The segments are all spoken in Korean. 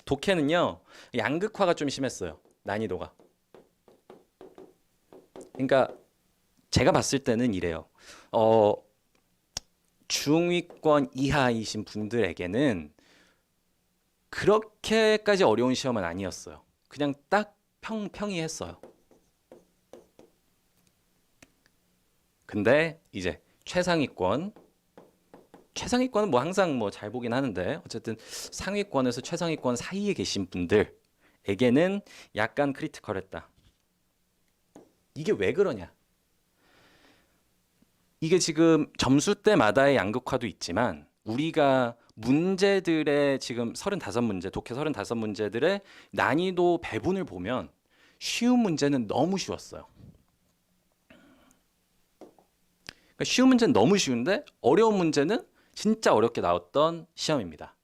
독해는요, 양극화가 좀 심했어요. 난이도가. 그러니까 제가 봤을 때는 이래요. 어, 중위권 이하이신 분들에게는 그렇게까지 어려운 시험은 아니었어요. 그냥 딱 평이했어요. 근데 이제 최상위권은 뭐 항상 뭐 잘 보긴 하는데 어쨌든 상위권에서 최상위권 사이에 계신 분들에게는 약간 크리티컬했다. 이게 왜 그러냐? 이게 지금 점수대마다의 양극화도 있지만 우리가 문제들의 지금 35문제, 독해 35문제들의 난이도 배분을 보면 쉬운 문제는 너무 쉬웠어요. 그러니까 쉬운 문제는 너무 쉬운데 어려운 문제는 진짜 어렵게 나왔던 시험입니다.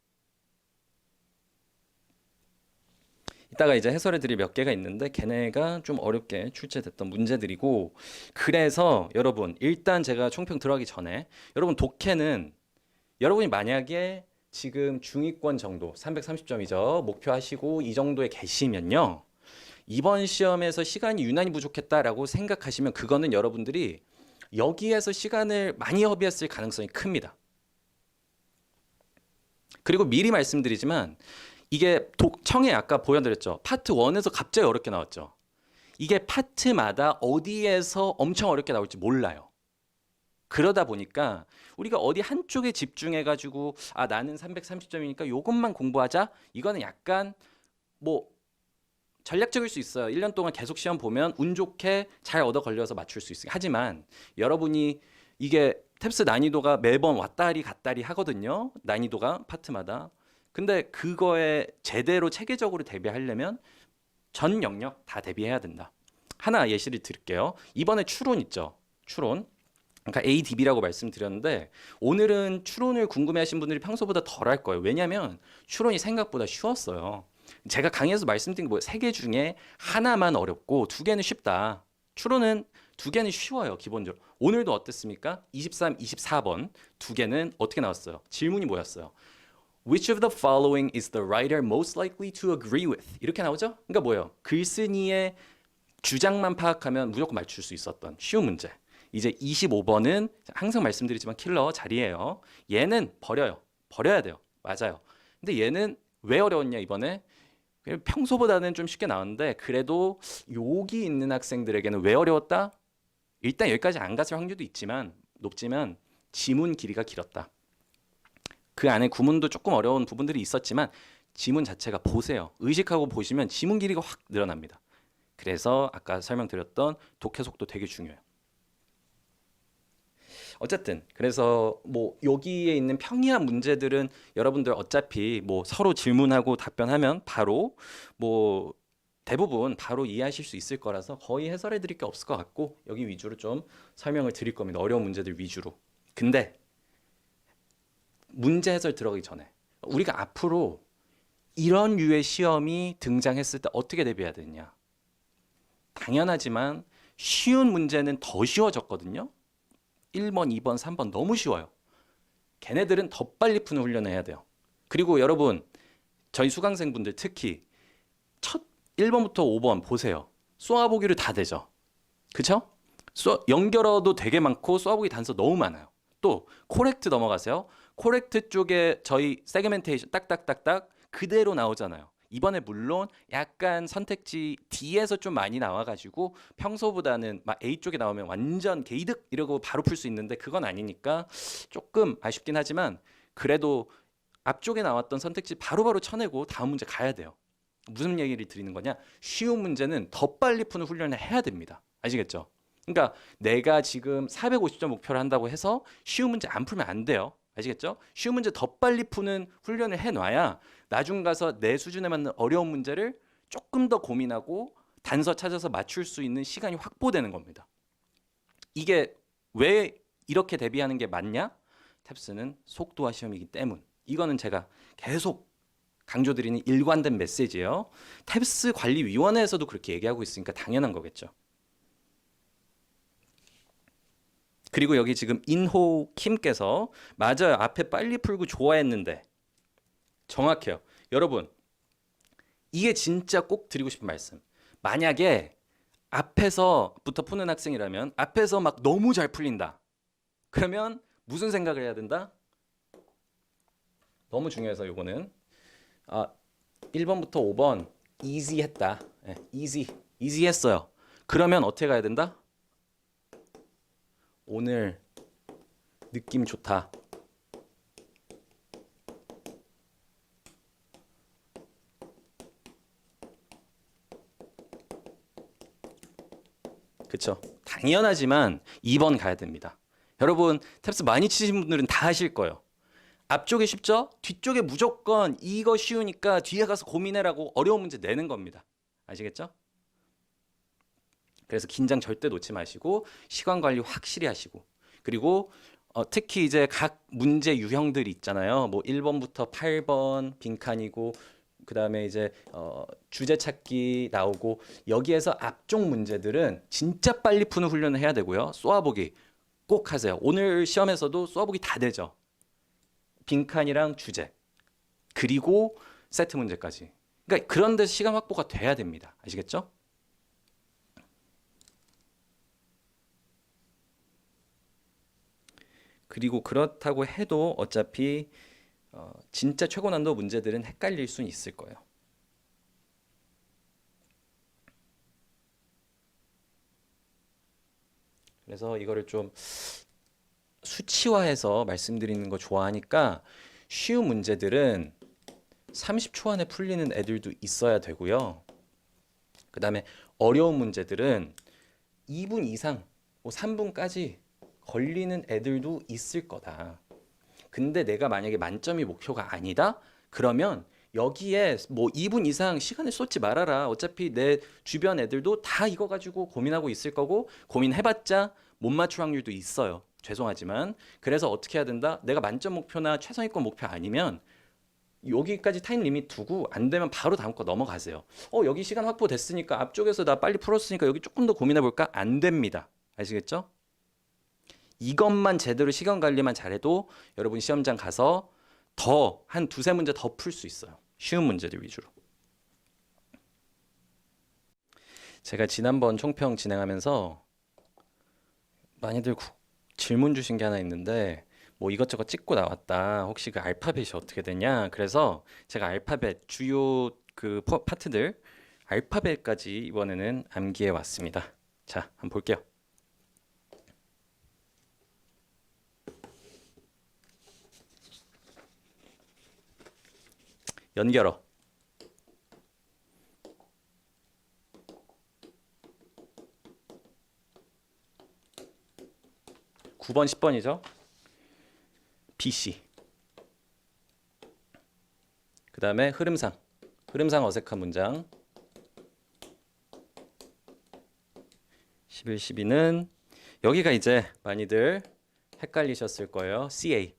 이따가 이제 해설해 드릴 몇 개가 있는데 걔네가 좀 어렵게 출제됐던 문제들이고 그래서 여러분 일단 제가 총평 들어가기 전에 여러분 독해는 여러분이 만약에 지금 중위권 정도 330점이죠. 목표하시고 이 정도에 계시면요. 이번 시험에서 시간이 유난히 부족했다라고 생각하시면 그거는 여러분들이 여기에서 시간을 많이 허비했을 가능성이 큽니다. 그리고 미리 말씀드리지만 이게 청에 아까 보여드렸죠. 파트 1에서 갑자기 어렵게 나왔죠. 이게 파트마다 어디에서 엄청 어렵게 나올지 몰라요. 그러다 보니까 우리가 어디 한쪽에 집중해가지고 아 나는 330점이니까 이것만 공부하자. 이거는 약간 뭐 전략적일 수 있어요. 1년 동안 계속 시험 보면 운 좋게 잘 얻어 걸려서 맞출 수 있어요. 하지만 여러분이 이게 탭스 난이도가 매번 왔다리 갔다리 하거든요. 난이도가 파트마다. 근데 그거에 제대로 체계적으로 대비하려면 전 영역 다 대비해야 된다. 하나 예시를 드릴게요. 이번에 추론 있죠. 추론. 그러니까 ADB라고 말씀드렸는데 오늘은 추론을 궁금해하신 분들이 평소보다 덜 할 거예요. 왜냐하면 추론이 생각보다 쉬웠어요. 제가 강의에서 말씀드린 게 세 개 중에 하나만 어렵고 두 개는 쉽다. 추론은 두 개는 쉬워요. 기본적으로. 오늘도 어땠습니까? 23, 24번 두 개는 어떻게 나왔어요? 질문이 뭐였어요? Which of the following is the writer most likely to agree with? 이렇게 나오죠? 그러니까 뭐예요? 글쓴이의 주장만 파악하면 무조건 맞출 수 있었던 쉬운 문제. 이제 25번은 항상 말씀드리지만 킬러 자리예요. 얘는 버려요. 버려야 돼요. 맞아요. 근데 얘는 왜 어려웠냐 이번에? 평소보다는 좀 쉽게 나왔는데 그래도 욕이 있는 학생들에게는 왜 어려웠다? 일단 여기까지 안 갔을 확률도 있지만 높지만 지문 길이가 길었다. 그 안에 구문도 조금 어려운 부분들이 있었지만 지문 자체가 보세요. 의식하고 보시면 지문 길이가 확 늘어납니다. 그래서 아까 설명드렸던 독해 속도 되게 중요해요. 어쨌든 그래서 뭐 여기에 있는 평이한 문제들은 여러분들 어차피 뭐 서로 질문하고 답변하면 바로 뭐 대부분 바로 이해하실 수 있을 거라서 거의 해설해 드릴 게 없을 것 같고 여기 위주로 좀 설명을 드릴 겁니다. 어려운 문제들 위주로. 근데 문제 해설 들어가기 전에 우리가 앞으로 이런 류의 시험이 등장했을 때 어떻게 대비해야 되느냐. 당연하지만 쉬운 문제는 더 쉬워졌거든요. 1번, 2번, 3번 너무 쉬워요. 걔네들은 더 빨리 푸는 훈련을 해야 돼요. 그리고 여러분, 저희 수강생분들 특히 첫 1번부터 5번 보세요. 쏘아보기로 다 되죠. 그쵸? 연결어도 되게 많고 쏘아보기 단서 너무 많아요. 또 코렉트 넘어가세요. 코렉트 쪽에 저희 세그멘테이션 딱딱딱딱 그대로 나오잖아요. 이번에 물론 약간 선택지 D에서 좀 많이 나와가지고 평소보다는 막 A 쪽에 나오면 완전 개이득 이러고 바로 풀 수 있는데 그건 아니니까 조금 아쉽긴 하지만 그래도 앞쪽에 나왔던 선택지 바로바로 쳐내고 다음 문제 가야 돼요. 무슨 얘기를 드리는 거냐? 쉬운 문제는 더 빨리 푸는 훈련을 해야 됩니다. 아시겠죠? 그러니까 내가 지금 450점 목표를 한다고 해서 쉬운 문제 안 풀면 안 돼요. 아시겠죠? 쉬운 문제 더 빨리 푸는 훈련을 해놔야 나중 가서 내 수준에 맞는 어려운 문제를 조금 더 고민하고 단서 찾아서 맞출 수 있는 시간이 확보되는 겁니다. 이게 왜 이렇게 대비하는 게 맞냐? 탭스는 속도화 시험이기 때문. 이거는 제가 계속 강조드리는 일관된 메시지예요. 탭스 관리위원회에서도 그렇게 얘기하고 있으니까 당연한 거겠죠. 그리고 여기 지금 인호 킴께서 맞아요. 앞에 빨리 풀고 좋아했는데 정확해요. 여러분 이게 진짜 꼭 드리고 싶은 말씀. 만약에 앞에서부터 푸는 학생이라면 앞에서 막 너무 잘 풀린다. 그러면 무슨 생각을 해야 된다? 너무 중요해서 요거는 1번부터 5번 easy 했다. 네, easy 했어요. 그러면 어떻게 가야 된다? 오늘 느낌 좋다. 그쵸? 당연하지만 2번 가야 됩니다. 여러분 탭스 많이 치신 분들은 다 하실 거예요. 앞쪽에 쉽죠? 뒤쪽에 무조건 이거 쉬우니까 뒤에 가서 고민해라고 어려운 문제 내는 겁니다. 아시겠죠? 그래서 긴장 절대 놓지 마시고 시간 관리 확실히 하시고 그리고 특히 이제 각 문제 유형들이 있잖아요. 뭐 1번부터 8번 빈칸이고 그다음에 이제 주제 찾기 나오고 여기에서 앞쪽 문제들은 진짜 빨리 푸는 훈련을 해야 되고요. 쏘아보기 꼭 하세요. 오늘 시험에서도 쏘아보기 다 되죠. 빈칸이랑 주제 그리고 세트 문제까지. 그러니까 그런 데서 시간 확보가 돼야 됩니다. 아시겠죠? 그리고 그렇다고 해도 어차피 진짜 최고 난도 문제들은 헷갈릴 수는 있을 거예요. 그래서 이거를 좀 수치화해서 말씀드리는 거 좋아하니까 쉬운 문제들은 30초 안에 풀리는 애들도 있어야 되고요. 그 다음에 어려운 문제들은 2분 이상, 뭐 3분까지 걸리는 애들도 있을 거다. 근데 내가 만약에 만점이 목표가 아니다? 그러면 여기에 뭐 2분 이상 시간을 쏟지 말아라. 어차피 내 주변 애들도 다 이거 가지고 고민하고 있을 거고 고민해봤자 못 맞출 확률도 있어요. 죄송하지만. 그래서 어떻게 해야 된다? 내가 만점 목표나 최상위권 목표 아니면 여기까지 타임 리밋 두고 안 되면 바로 다음 거 넘어가세요. 여기 시간 확보됐으니까 앞쪽에서 나 빨리 풀었으니까 여기 조금 더 고민해 볼까? 안 됩니다. 아시겠죠? 이것만 제대로 시간 관리만 잘해도 여러분 시험장 가서 더 한 두세 문제 더 풀 수 있어요. 쉬운 문제들 위주로. 제가 지난번 총평 진행하면서 많이들 질문 주신 게 하나 있는데 뭐 이것저것 찍고 나왔다. 혹시 그 알파벳이 어떻게 되냐? 그래서 제가 알파벳 주요 그 파트들 알파벳까지 이번에는 암기해 왔습니다. 자, 한번 볼게요. 연결어. 9번, 10번이죠. BC. 그 다음에 흐름상. 흐름상 어색한 문장. 11, 12는 여기가 이제 많이들 헷갈리셨을 거예요. CA.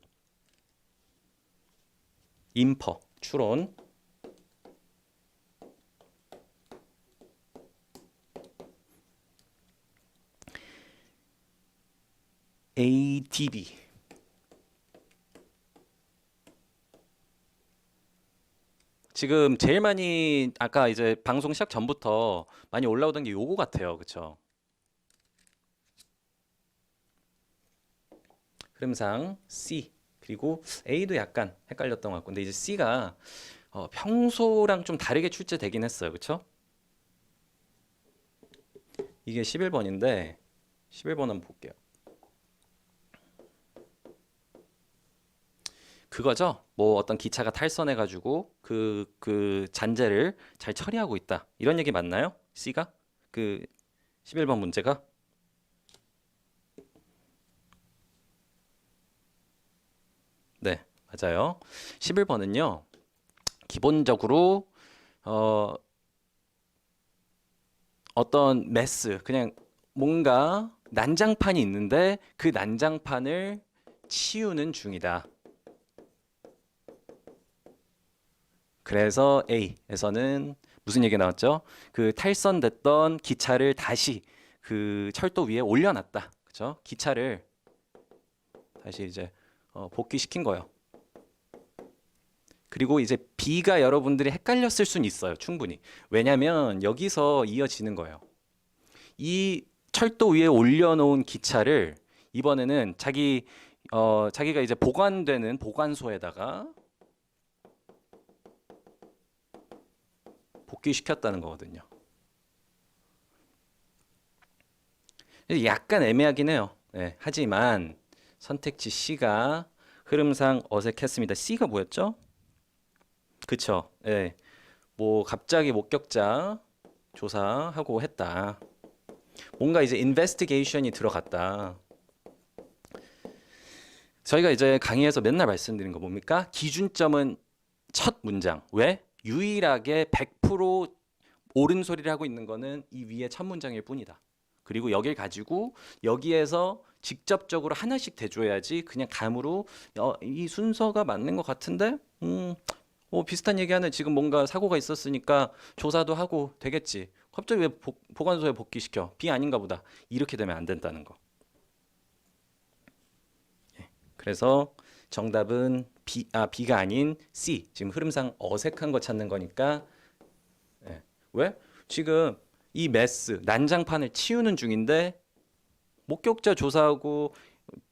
인퍼. 추론. ADB. 지금 제일 많이 아까 이제 방송 시작 전부터 많이 올라오던 게 요거 같아요. 그쵸? 흐름상 C 그리고 A도 약간 헷갈렸던 것 같고 근데 이제 C가 평소랑 좀 다르게 출제되긴 했어요. 그쵸? 이게 11번인데 11번 한번 볼게요. 그거죠. 뭐 어떤 기차가 탈선해가지고 그 잔재를 잘 처리하고 있다. 이런 얘기 맞나요? C가? 그 11번 문제가? 네, 맞아요. 11번은요. 기본적으로 어떤 메스, 그냥 뭔가 난장판이 있는데 그 난장판을 치우는 중이다. 그래서 A에서는 무슨 얘기 나왔죠? 그 탈선됐던 기차를 다시 그 철도 위에 올려놨다. 그죠? 기차를 다시 이제 복귀시킨 거예요. 그리고 이제 B가 여러분들이 헷갈렸을 수는 있어요. 충분히. 왜냐면 여기서 이어지는 거예요. 이 철도 위에 올려놓은 기차를 이번에는 자기가 이제 보관되는 보관소에다가 복귀시켰다는 거거든요. 약간 애매하긴 해요. 네, 하지만 선택지 C가 흐름상 어색했습니다. C가 뭐였죠? 그쵸? 예. 뭐 갑자기 목격자 조사하고 했다. 뭔가 이제 investigation이 들어갔다. 저희가 이제 강의에서 맨날 말씀드린 거 뭡니까? 기준점은 첫 문장. 왜? 유일하게 100% 옳은 소리를 하고 있는 거는 이 위에 첫 문장일 뿐이다. 그리고 여길 가지고 여기에서 직접적으로 하나씩 대줘야지 그냥 감으로 이 순서가 맞는 것 같은데 비슷한 얘기하네. 지금 뭔가 사고가 있었으니까 조사도 하고 되겠지. 갑자기 왜 보관소에 복귀시켜? B 아닌가 보다. 이렇게 되면 안 된다는 거. 그래서 정답은 B가 아닌 C. 지금 흐름상 어색한 거 찾는 거니까. 왜? 지금 이 메스, 난장판을 치우는 중인데 목격자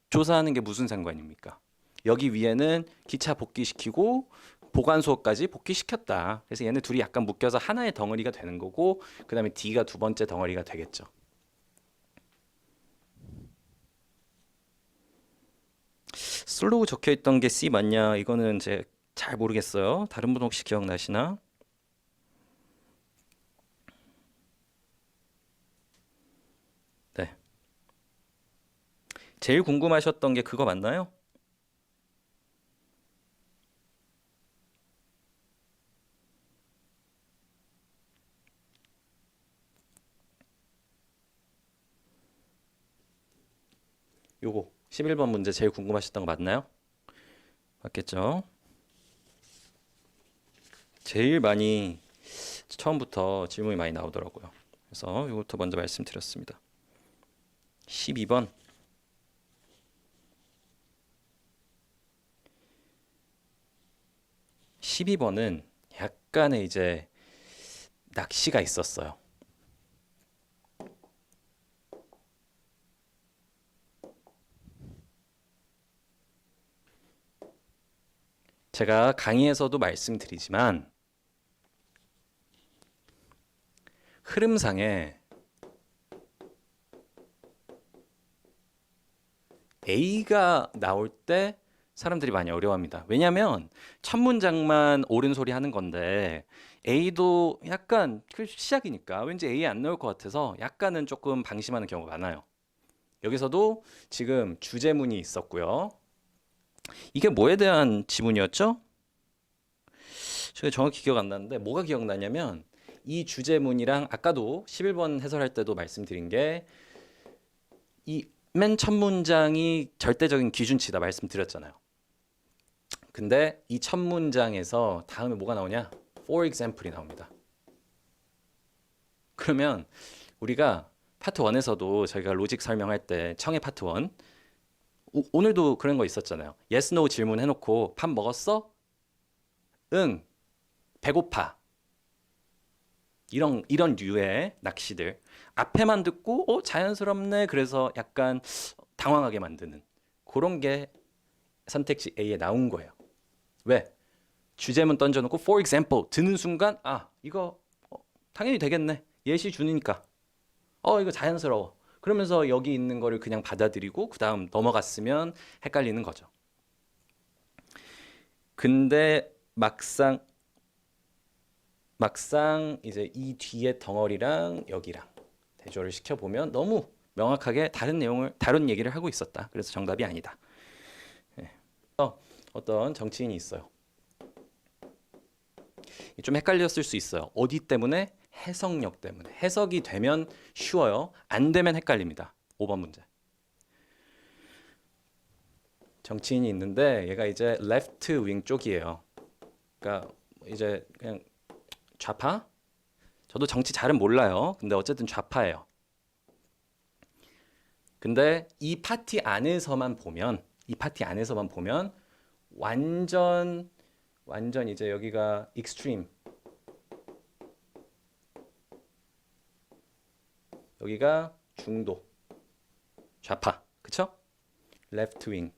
조사하는 게 무슨 상관입니까? 여기 위에는 기차 복귀시키고 보관소까지 복귀시켰다. 그래서 얘네 둘이 약간 묶여서 하나의 덩어리가 되는 거고 그 다음에 D가 두 번째 덩어리가 되겠죠. 슬로우 적혀있던 게 C 맞냐? 이거는 이제 잘 모르겠어요. 다른 분 혹시 기억나시나? 네. 제일 궁금하셨던 게 그거 맞나요? 요거 11번 문제 제일 궁금하셨던 거 맞나요? 맞겠죠? 제일 많이 처음부터 질문이 많이 나오더라고요. 그래서 이것부터 먼저 말씀드렸습니다. 12번. 12번은 약간의 이제 낚시가 있었어요. 제가 강의에서도 말씀드리지만 흐름상에 A가 나올 때 사람들이 많이 어려워합니다. 왜냐하면 첫 문장만 옳은 소리 하는 건데 A도 약간 시작이니까 왠지 A 안 나올 것 같아서 약간은 조금 방심하는 경우가 많아요. 여기서도 지금 주제문이 있었고요. 이게 뭐에 대한 지문이었죠? 제가 정확히 기억 안 나는데 뭐가 기억나냐면 이 주제문이랑 아까도 11번 해설할 때도 말씀드린 게 이 맨 첫 문장이 절대적인 기준치다 말씀드렸잖아요. 근데 이 첫 문장에서 다음에 뭐가 나오냐? For example이 나옵니다. 그러면 우리가 파트 1에서도 저희가 로직 설명할 때 청해 파트 1 오늘도 그런 거 있었잖아요. yes, no 질문 해놓고 밥 먹었어? 응. 배고파. 이런 류의 낚시들. 앞에만 듣고 자연스럽네. 그래서 약간 당황하게 만드는 그런 게 선택지 A에 나온 거예요. 왜? 주제문 던져놓고 for example 드는 순간 이거 당연히 되겠네. 예시 주니까. 이거 자연스러워. 그러면서 여기 있는 거를 그냥 받아들이고 그 다음 넘어갔으면 헷갈리는 거죠. 근데 막상 이제 이 뒤에 덩어리랑 여기랑 대조를 시켜보면 너무 명확하게 다른 얘기를 하고 있었다. 그래서 정답이 아니다. 어떤 정치인이 있어요. 좀 헷갈렸을 수 있어요. 어디 때문에? 해석력 때문에. 해석이 되면 쉬워요. 안 되면 헷갈립니다. 5번 문제. 정치인이 있는데 얘가 이제 레프트 윙 쪽이에요. 그러니까 이제 그냥 좌파? 저도 정치 잘은 몰라요. 근데 어쨌든 좌파예요. 근데 이 파티 안에서만 보면 완전 완전 이제 여기가 extreme, 여기가 중도, 좌파, 그쵸? left wing.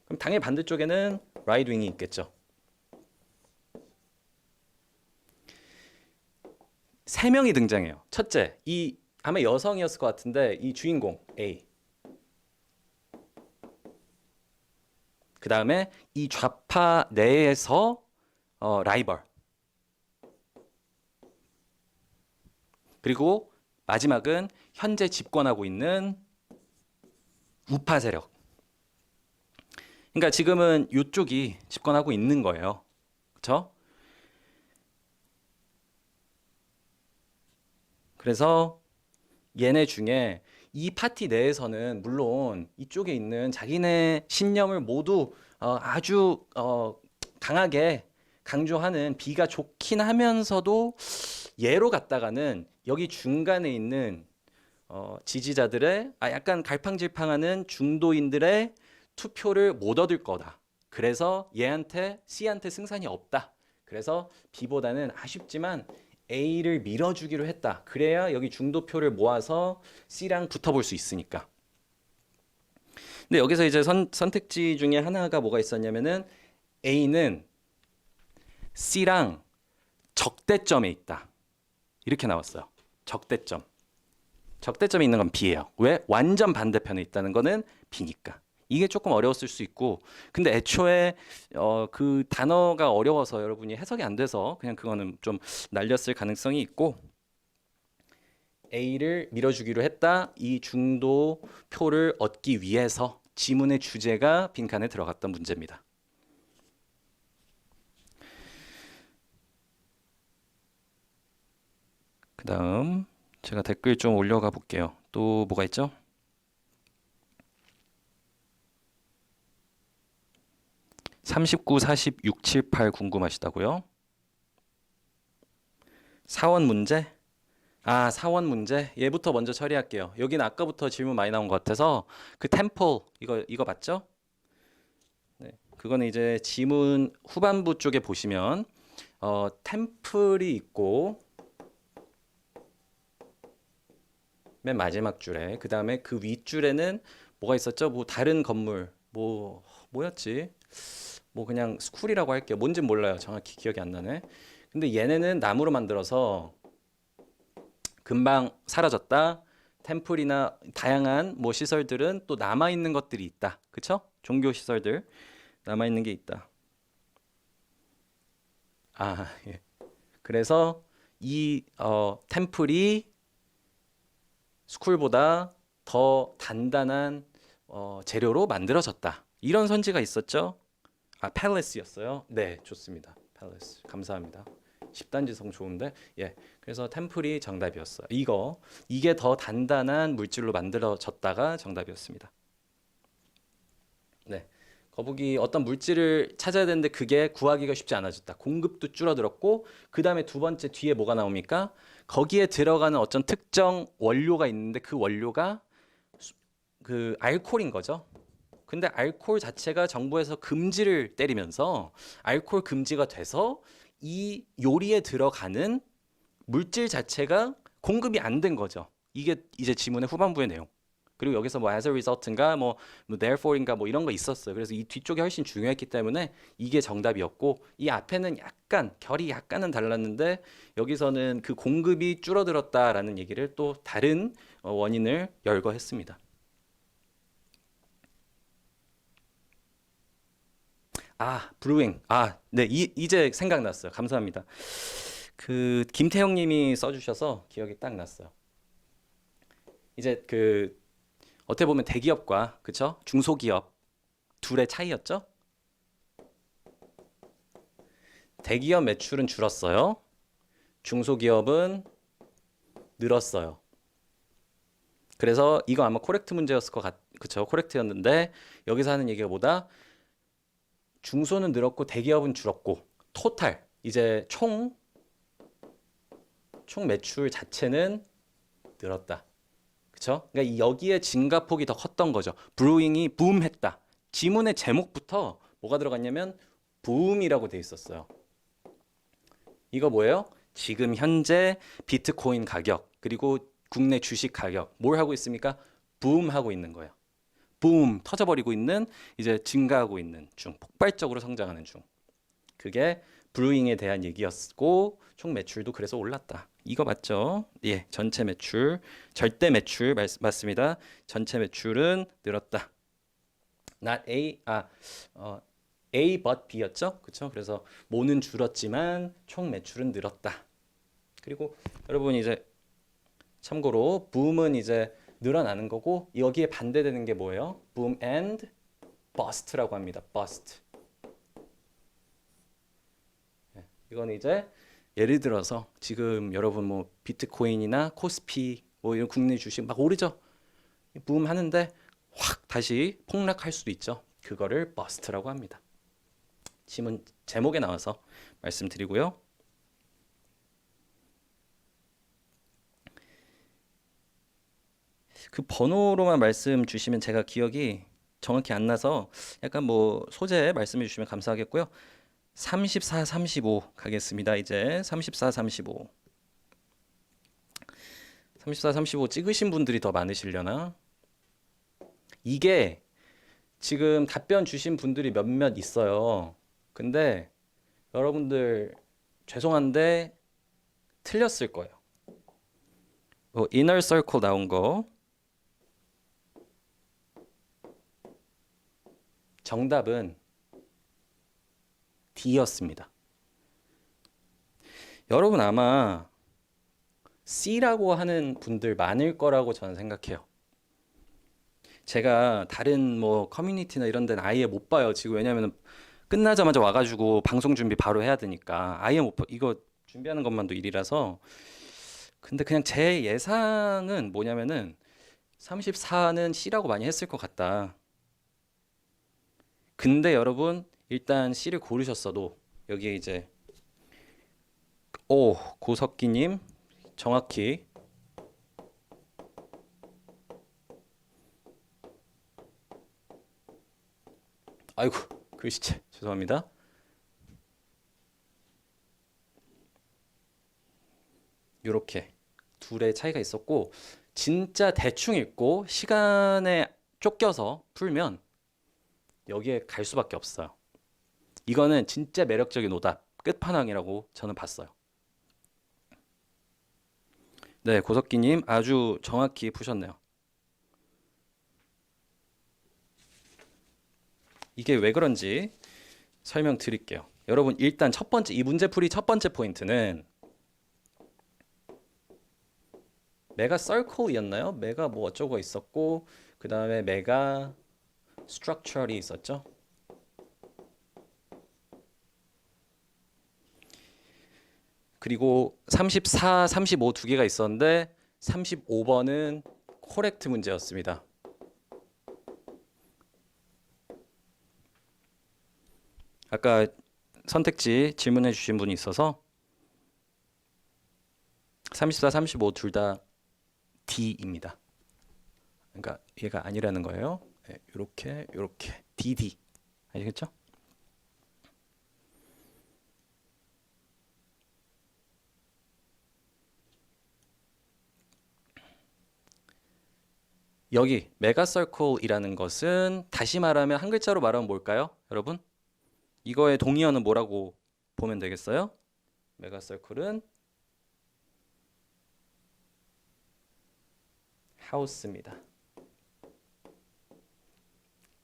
그럼 당연히 반대쪽에는 right wing이 있겠죠. 세 명이 등장해요. 첫째, 이 아마 여성이었을 것 같은데 이 주인공 A. 그 다음에 이 좌파 내에서 라이벌. 그리고 마지막은 현재 집권하고 있는 우파 세력. 그러니까 지금은 이쪽이 집권하고 있는 거예요. 그렇죠? 그래서 얘네 중에 이 파티 내에서는 물론 이쪽에 있는 자기네 신념을 모두 아주 강하게 강조하는 B가 좋긴 하면서도 얘로 갔다가는 여기 중간에 있는 지지자들의 약간 갈팡질팡하는 중도인들의 투표를 못 얻을 거다. 그래서 얘한테 C한테 승산이 없다. 그래서 B보다는 아쉽지만 A를 밀어주기로 했다. 그래야 여기 중도표를 모아서 C랑 붙어볼 수 있으니까. 근데 여기서 이제 선택지 중에 하나가 뭐가 있었냐면은 A는 C랑 적대점에 있다. 이렇게 나왔어요. 적대점. 적대점이 있는 건 B예요. 왜? 완전 반대편에 있다는 거는 B니까. 이게 조금 어려웠을 수 있고, 근데 애초에 그 단어가 어려워서 여러분이 해석이 안 돼서 그냥 그거는 좀 날렸을 가능성이 있고, A를 밀어주기로 했다. 이 중도 표를 얻기 위해서 지문의 주제가 빈칸에 들어갔던 문제입니다. 그 다음 제가 댓글 좀 올려가 볼게요. 또 뭐가 있죠? (39, 40, 6, 7, 8) 궁금하시다고요? 사원 문제? 사원 문제? 얘부터 먼저 처리할게요. 여기는 아까부터 질문 많이 나온 것 같아서 그 템플 이거 맞죠? 네, 그거는 이제 지문 후반부 쪽에 보시면 템플이 있고 맨 마지막 줄에 그 다음에 그 윗줄에는 뭐가 있었죠? 뭐 다른 건물 뭐였지? 뭐 그냥 스쿨이라고 할게요. 뭔진 몰라요. 정확히 기억이 안 나네. 근데 얘네는 나무로 만들어서 금방 사라졌다. 템플이나 다양한 뭐 시설들은 또 남아 있는 것들이 있다. 그쵸? 종교 시설들 남아 있는 게 있다. 예. 그래서 이 템플이 스쿨보다 더 단단한 재료로 만들어졌다. 이런 선지가 있었죠. 팰리스였어요. 네, 좋습니다. 팰리스. 감사합니다. 10단지성 좋은데. 예. 그래서 템플이 정답이었어요. 이게 더 단단한 물질로 만들어졌다가 정답이었습니다. 네. 거북이 어떤 물질을 찾아야 되는데 그게 구하기가 쉽지 않아졌다. 공급도 줄어들었고 그다음에 두 번째 뒤에 뭐가 나옵니까? 거기에 들어가는 어떤 특정 원료가 있는데 그 원료가 그 알코올인 거죠. 근데 알코올 자체가 정부에서 금지를 때리면서 알코올 금지가 돼서 이 요리에 들어가는 물질 자체가 공급이 안 된 거죠. 이게 이제 지문의 후반부의 내용. 그리고 여기서 뭐 as a result인가 뭐 therefore인가 뭐 이런 거 있었어요. 그래서 이 뒤쪽이 훨씬 중요했기 때문에 이게 정답이었고 이 앞에는 약간 결이 약간은 달랐는데 여기서는 그 공급이 줄어들었다라는 얘기를 또 다른 원인을 열거했습니다. 브루잉. 네, 이제 생각났어요. 감사합니다. 그 김태형 님이 써주셔서 기억이 딱 났어요. 이제 그 어떻게 보면 대기업과 그쵸? 중소기업 둘의 차이였죠? 대기업 매출은 줄었어요. 중소기업은 늘었어요. 그래서 이거 아마 코렉트 문제였을 것 그쵸? 코렉트였는데 여기서 하는 얘기가 뭐다? 중소는 늘었고 대기업은 줄었고 토탈 이제 총 매출 자체는 늘었다. 그쵸? 그러니까 여기에 증가폭이 더 컸던 거죠. 브루잉이 붐했다. 지문의 제목부터 뭐가 들어갔냐면 붐이라고 돼 있었어요. 이거 뭐예요? 지금 현재 비트코인 가격 그리고 국내 주식 가격 뭘 하고 있습니까? 붐하고 있는 거예요. 붐 터져버리고 있는 이제 증가하고 있는 중 폭발적으로 성장하는 중 그게 브루잉에 대한 얘기였고 총 매출도 그래서 올랐다. 이거 맞죠? 예, 전체 매출 절대 매출 맞습니다. 전체 매출은 늘었다. Not A but B였죠? 그렇죠? 그래서 모는 줄었지만 총 매출은 늘었다. 그리고 여러분 이제 참고로 붐은 이제 늘어나는 거고 여기에 반대되는 게 뭐예요? boom and bust라고 합니다. bust. 이건 이제 예를 들어서 지금 여러분 뭐 비트코인이나 코스피 뭐 이런 국내 주식 막 오르죠. 붐 하는데 확 다시 폭락할 수도 있죠. 그거를 bust라고 합니다. 지문 제목에 나와서 말씀드리고요. 그 번호로만 말씀 주시면 제가 기억이 정확히 안 나서 약간 뭐 소재 말씀해 주시면 감사하겠고요. 34, 35 가겠습니다. 이제 34, 35. 34, 35 찍으신 분들이 더 많으시려나? 이게 지금 답변 주신 분들이 몇몇 있어요. 근데 여러분들 죄송한데 틀렸을 거예요. 이너 서클 나온 거 정답은 D였습니다. 여러분 아마 C라고 하는 분들 많을 거라고 저는 생각해요. 제가 다른 뭐 커뮤니티나 이런 데는 아예 못 봐요. 지금 왜냐면 끝나자마자 와가지고 방송 준비 바로 해야 되니까 아예 못 봐. 이거 준비하는 것만도 일이라서. 근데 그냥 제 예상은 뭐냐면은 34는 C라고 많이 했을 것 같다. 근데 여러분 일단 C를 고르셨어도 여기에 이제 고석기님 정확히 아이고 글씨체 죄송합니다. 요렇게 둘의 차이가 있었고 진짜 대충 읽고 시간에 쫓겨서 풀면 여기에 갈 수밖에 없어요. 이거는 진짜 매력적인 오답 끝판왕이라고 저는 봤어요. 네, 고석기님 아주 정확히 푸셨네요. 이게 왜 그런지 설명드릴게요. 여러분 일단 첫 번째 이 문제풀이 첫 번째 포인트는 메가 서클이었나요? 메가 뭐 어쩌고 있었고 그 다음에 메가 스트럭처럴이 있었죠. 그리고 34, 35 두 개가 있었는데 35번은 코렉트 문제였습니다. 아까 선택지 질문해 주신 분이 있어서 34, 35 둘 다 D입니다. 그러니까 얘가 아니라는 거예요. 네, 요렇게 DD 아시겠죠? 여기 메가서클이라는 것은 다시 말하면 한 글자로 말하면 뭘까요? 여러분? 이거의 동의어는 뭐라고 보면 되겠어요? 메가서클은 하우스입니다.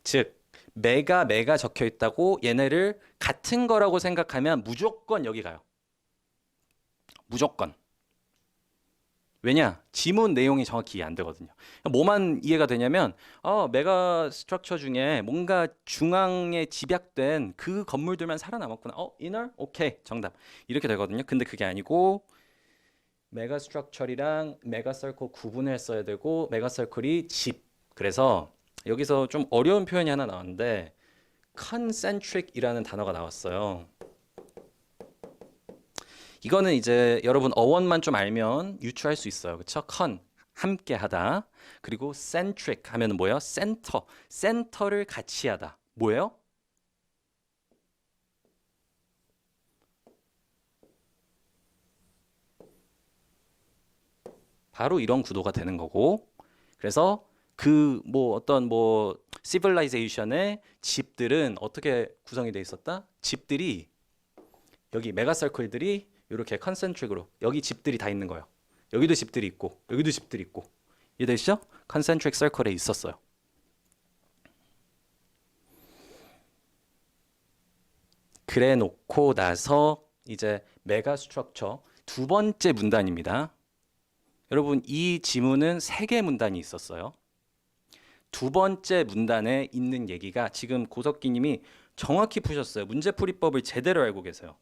즉 메가 적혀 있다고 얘네를 같은 거라고 생각하면 무조건 여기 가요. 무조건. 왜냐? 지문 내용이 정확히 이해 안 되거든요. 뭐만 이해가 되냐면 메가 스트럭처 중에 뭔가 중앙에 집약된 그 건물들만 살아남았구나. 이너? 오케이. 정답. 이렇게 되거든요. 근데 그게 아니고 메가 스트럭처리랑 메가 서클 구분했어야 되고 메가 서클이 집. 그래서 여기서 좀 어려운 표현이 하나 나왔는데 concentric이라는 단어가 나왔어요. 이거는 이제 여러분 어원만 좀 알면 유추할 수 있어요. 그렇죠? 함께 하다. 그리고 centric 하면 뭐예요? 센터를 같이 하다. 뭐예요? 바로 이런 구도가 되는 거고 그래서 그 뭐 어떤 뭐 시빌라이제이션의 집들은 어떻게 구성이 돼 있었다? 집들이 여기 메가서클들이 이렇게 컨센트릭으로 여기 집들이 다 있는 거예요. 여기도 집들이 있고 여기도 집들이 있고 이해되시죠? 컨센트릭 서클에 있었어요. 그래 놓고 나서 이제 메가 스트럭처 두 번째 문단입니다. 여러분 이 지문은 세 개 문단이 있었어요. 두 번째 문단에 있는 얘기가 지금 고석기 님이 정확히 푸셨어요. 문제풀이법을 제대로 알고 계세요.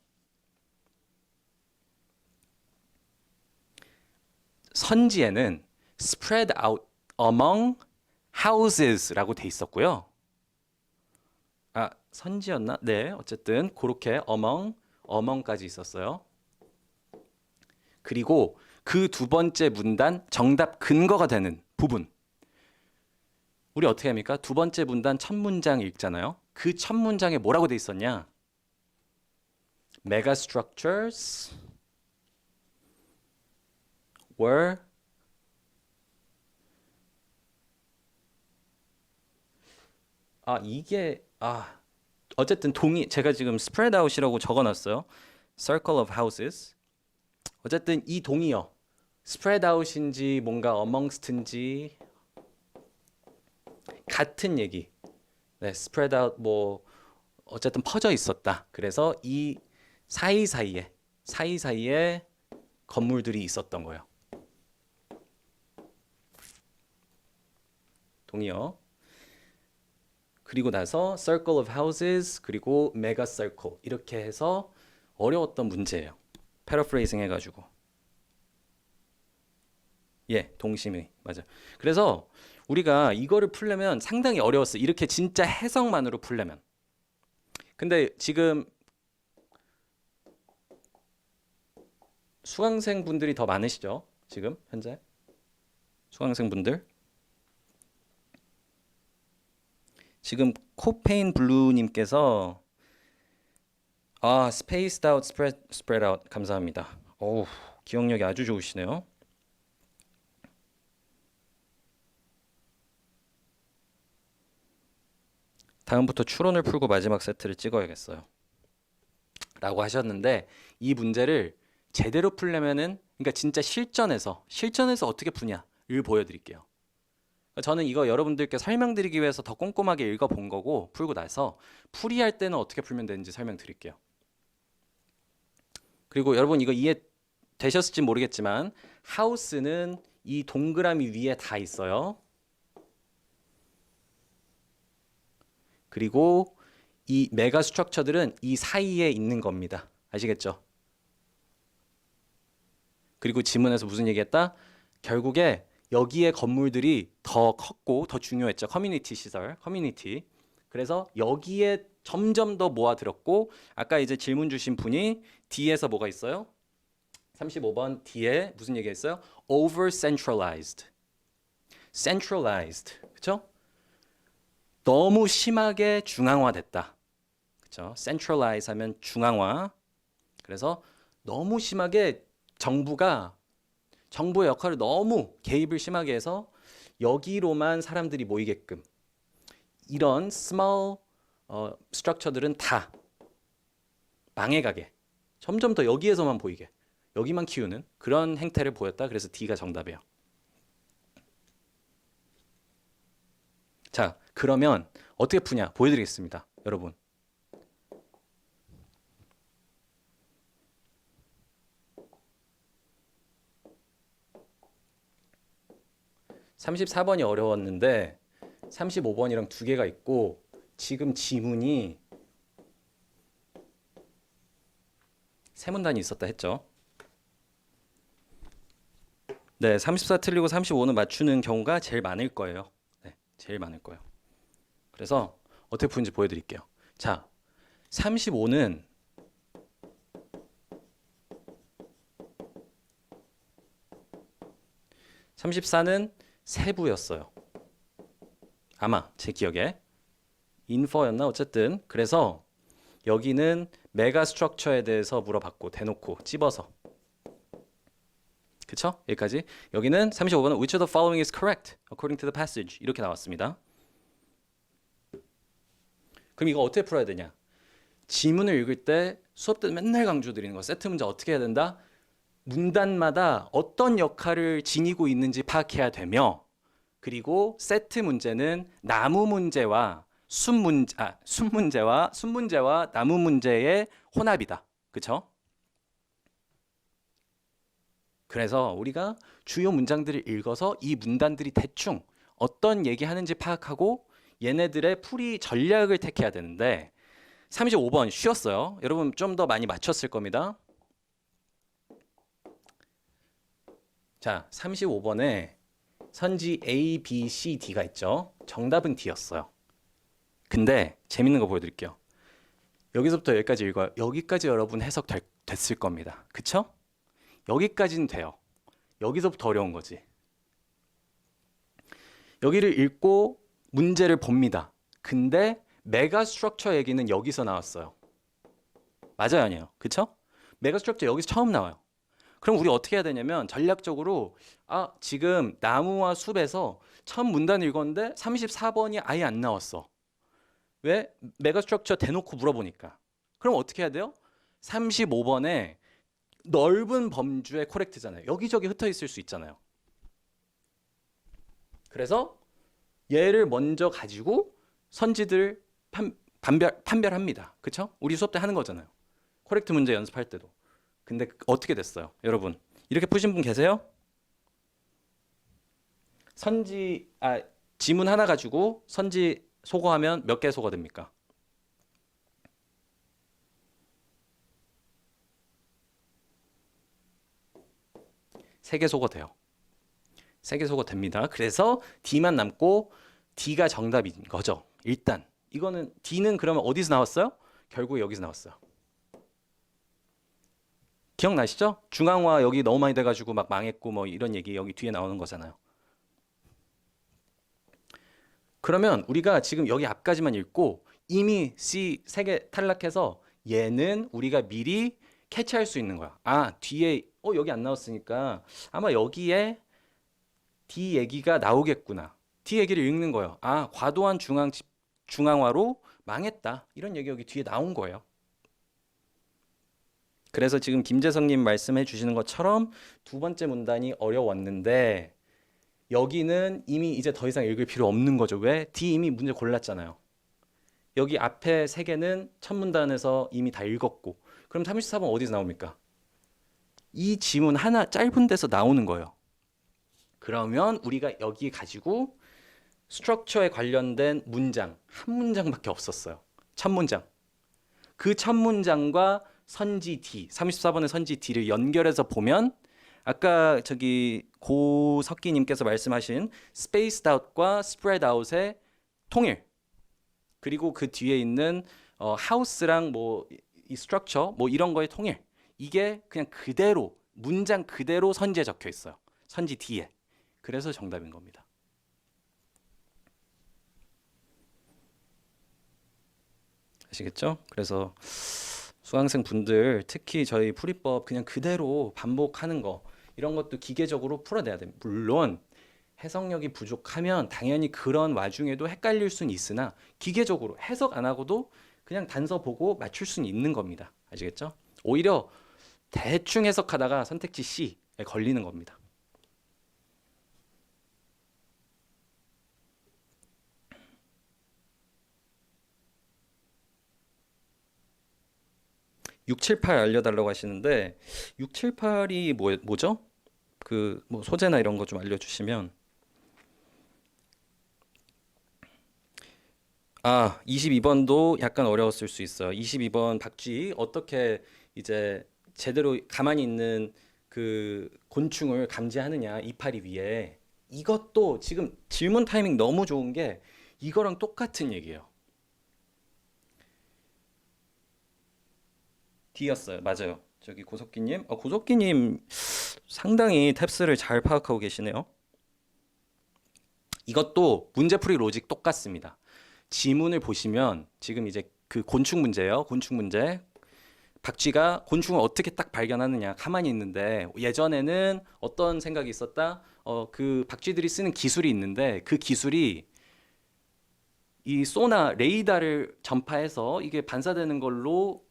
선지에는 spread out among houses라고 돼 있었고요. 아, 선지였나? 네, 어쨌든 그렇게 among까지 있었어요. 그리고 그 두 번째 문단 정답 근거가 되는 부분. 우리 어떻게 합니까? 두 번째 문단 첫 문장 읽잖아요. 그 첫 문장에 뭐라고 돼 있었냐? Megastructures were 어쨌든 제가 지금 spread out이라고 적어놨어요. Circle of houses. 어쨌든 이 동의어 spread out인지 뭔가 amongst인지 같은 얘기. 네, spread out 뭐 어쨌든 퍼져 있었다. 그래서 이 사이사이에 건물들이 있었던 거예요. 동의어. 그리고 나서 circle of houses 그리고 mega circle 이렇게 해서 어려웠던 문제예요. 패러프레이징 해가지고. 예, 동심의 맞아. 그래서 우리가 이거를 풀려면 상당히 어려웠어. 이렇게 진짜 해석만으로 풀려면. 근데 지금 수강생 분들이 더 많으시죠? 지금 현재 수강생 분들. 지금 코페인 블루님께서 spaced out, spread out 감사합니다. 어우, 기억력이 아주 좋으시네요. 다음부터 추론을 풀고 마지막 세트를 찍어야겠어요. 라고 하셨는데 이 문제를 제대로 풀려면은 그러니까 진짜 실전에서 어떻게 푸냐를 보여드릴게요. 저는 이거 여러분들께 설명드리기 위해서 더 꼼꼼하게 읽어본 거고 풀고 나서 풀이할 때는 어떻게 풀면 되는지 설명드릴게요. 그리고 여러분 이거 이해되셨을지 모르겠지만 하우스는 이 동그라미 위에 다 있어요. 그리고 이 메가 스트럭처들은 이 사이에 있는 겁니다. 아시겠죠? 그리고 지문에서 무슨 얘기했다? 결국에 여기에 건물들이 더 컸고 더 중요했죠. 커뮤니티 시설, 커뮤니티. 그래서 여기에 점점 더 모아들었고 아까 이제 질문 주신 분이 D에서 뭐가 있어요? 35번 D에 무슨 얘기했어요? Over centralized. centralized. 그렇죠? 너무 심하게 중앙화됐다. 그렇죠? centralize 하면 중앙화. 그래서 너무 심하게 정부의 역할을 너무 개입을 심하게 해서 여기로만 사람들이 모이게끔 이런 small 스트럭처들은 다 망해가게 점점 더 여기에서만 보이게 여기만 키우는 그런 행태를 보였다. 그래서 D가 정답이에요. 자, 그러면 어떻게 푸냐 보여드리겠습니다. 여러분. (34번이) 어려웠는데 35번이랑 두 개가 있고 지금 지문이 세 문단이 있었다 했죠. 네, 34 틀리고 35는 맞추는 경우가 제일 많을 거예요. 네, 제일 많을 거예요. 그래서 어떻게 푸는지 보여드릴게요. 자, 35는 (34는) 세부였어요. 아마 제 기억에 인퍼였나 어쨌든 그래서 여기는 메가 스트럭처에 대해서 물어봤고 대놓고 찝어서 그쵸? 여기까지. 여기는 35번은 which of the following is correct according to the passage 이렇게 나왔습니다. 그럼 이거 어떻게 풀어야 되냐? 지문을 읽을 때 수업 때 맨날 강조드리는 거 세트 문제 어떻게 해야 된다? 문단마다 어떤 역할을 지니고 있는지 파악해야 되며 그리고 세트 문제는 나무 문제와 순문제와 나무 문제의 혼합이다. 그쵸? 그래서 우리가 주요 문장들을 읽어서 이 문단들이 대충 어떤 얘기하는지 파악하고 얘네들의 풀이 전략을 택해야 되는데 35번 쉬웠어요. 여러분 좀 더 많이 맞췄을 겁니다. 자, 35번에 선지 A, B, C, D가 있죠. 정답은 D였어요. 근데 재밌는 거 보여드릴게요. 여기서부터 여기까지 읽어요. 여기까지 여러분 해석 됐을 겁니다. 그쵸? 여기까지는 돼요. 여기서부터 어려운 거지. 여기를 읽고 문제를 봅니다. 근데 메가 스트럭처 얘기는 여기서 나왔어요. 맞아요, 아니에요? 그쵸? 메가 스트럭처 여기서 처음 나와요. 그럼 우리 어떻게 해야 되냐면 전략적으로 지금 나무와 숲에서 처음 문단을 읽었는데 34번이 아예 안 나왔어. 왜? 메가 스트럭처 대놓고 물어보니까. 그럼 어떻게 해야 돼요? 35번에 넓은 범주의 코렉트잖아요. 여기저기 흩어 있을 수 있잖아요. 그래서 얘를 먼저 가지고 선지들 판별합니다. 그쵸? 우리 수업 때 하는 거잖아요. 코렉트 문제 연습할 때도. 근데 어떻게 됐어요? 여러분 이렇게 푸신 분 계세요? 지문 하나 가지고 선지 소거하면 몇 개 소거됩니까? 3개 소거돼요. 3개 소거됩니다. 그래서 D만 남고 D가 정답인 거죠. 일단 이거는 D는 그러면 어디서 나왔어요? 결국 여기서 나왔어요. 기억나시죠? 중앙화 여기 너무 많이 돼가지고 막 망했고 뭐 이런 얘기 여기 뒤에 나오는 거잖아요. 그러면 우리가 지금 여기 앞까지만 읽고 이미 C 3개 탈락해서 얘는 우리가 미리 캐치할 수 있는 거야. 뒤에 여기 안 나왔으니까 아마 여기에 D 얘기가 나오겠구나. D 얘기를 읽는 거예요. 과도한 중앙화로 망했다. 이런 얘기 여기 뒤에 나온 거예요. 그래서 지금 김재성님 말씀해 주시는 것처럼 두 번째 문단이 어려웠는데 여기는 이미 이제 더 이상 읽을 필요 없는 거죠. 왜? D 이미 문제 골랐잖아요. 여기 앞에 3개는 첫 문단에서 이미 다 읽었고 그럼 34번 어디서 나옵니까? 이 지문 하나 짧은 데서 나오는 거예요. 그러면 우리가 여기 가지고 스트럭처에 관련된 문장 한 문장밖에 없었어요. 첫 문장. 그 첫 문장과 선지 D, 34번의 선지 D를 연결해서 보면 아까 저기 고석기님께서 말씀하신 spaced out과 spread out의 통일 그리고 그 뒤에 있는 house랑 뭐 이 structure 뭐 이런 거의 통일 이게 그냥 그대로 문장 그대로 선지에 적혀 있어요. 선지 D에. 그래서 정답인 겁니다. 아시겠죠? 그래서 수강생 분들 특히 저희 풀이법 그냥 그대로 반복하는 거 이런 것도 기계적으로 풀어내야 됩니다. 물론 해석력이 부족하면 당연히 그런 와중에도 헷갈릴 수는 있으나 기계적으로 해석 안 하고도 그냥 단서 보고 맞출 수는 있는 겁니다. 아시겠죠? 오히려 대충 해석하다가 선택지 C에 걸리는 겁니다. (6, 7, 8) 알려달라고 하시는데 6, 7, 8이 뭐죠? 그 뭐 소재나 이런 거 좀 알려주시면 22번도 약간 어려웠을 수 있어요. 22번 박쥐 어떻게 이제 제대로 가만히 있는 그 곤충을 감지하느냐 이파리 위에 이것도 지금 질문 타이밍 너무 좋은 게 이거랑 똑같은 얘기예요. D였어요. 맞아요. 저기 고석기님, 고석기님 상당히 탭스를 잘 파악하고 계시네요. 이것도 문제풀이 로직 똑같습니다. 지문을 보시면 지금 이제 그 곤충 문제예요. 곤충 문제. 박쥐가 곤충을 어떻게 딱 발견하느냐 가만히 있는데 예전에는 어떤 생각이 있었다. 그 박쥐들이 쓰는 기술이 있는데 그 기술이 이 소나 레이더를 전파해서 이게 반사되는 걸로